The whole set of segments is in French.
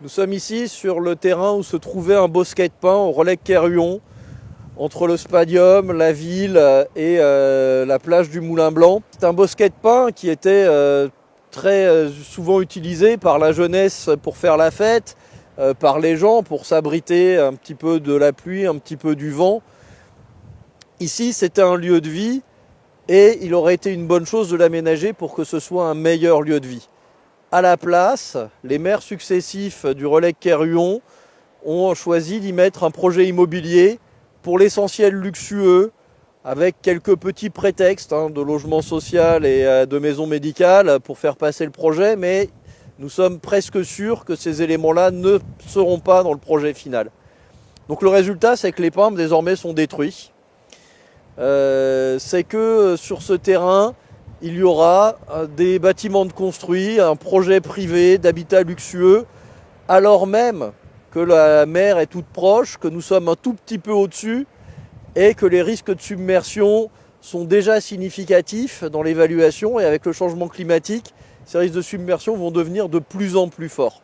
Nous sommes ici sur le terrain où se trouvait un bosquet de pins au relais de Kerhuon, entre le Spadium, la ville et la plage du Moulin Blanc. C'est un bosquet de pins qui était très souvent utilisé par la jeunesse pour faire la fête, par les gens pour s'abriter un petit peu de la pluie, un petit peu du vent. Ici, c'était un lieu de vie et il aurait été une bonne chose de l'aménager pour que ce soit un meilleur lieu de vie. À la place, les maires successifs du relais de Kerhuon ont choisi d'y mettre un projet immobilier pour l'essentiel luxueux, avec quelques petits prétextes de logement social et de maison médicale pour faire passer le projet, mais nous sommes presque sûrs que ces éléments-là ne seront pas dans le projet final. Donc le résultat, c'est que les pins désormais sont détruits. C'est que sur ce terrain, il y aura des bâtiments de construits, un projet privé d'habitat luxueux, alors même que la mer est toute proche, que nous sommes un tout petit peu au-dessus et que les risques de submersion sont déjà significatifs dans l'évaluation, et avec le changement climatique, ces risques de submersion vont devenir de plus en plus forts.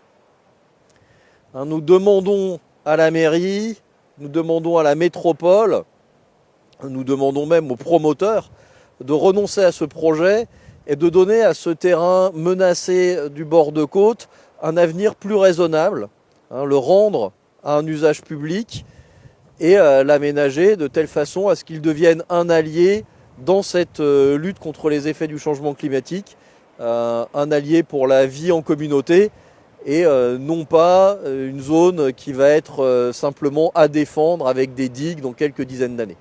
Nous demandons à la mairie, nous demandons à la métropole, nous demandons même aux promoteurs de renoncer à ce projet et de donner à ce terrain menacé du bord de côte un avenir plus raisonnable, le rendre à un usage public et l'aménager de telle façon à ce qu'il devienne un allié dans cette lutte contre les effets du changement climatique, un allié pour la vie en communauté et non pas une zone qui va être simplement à défendre avec des digues dans quelques dizaines d'années.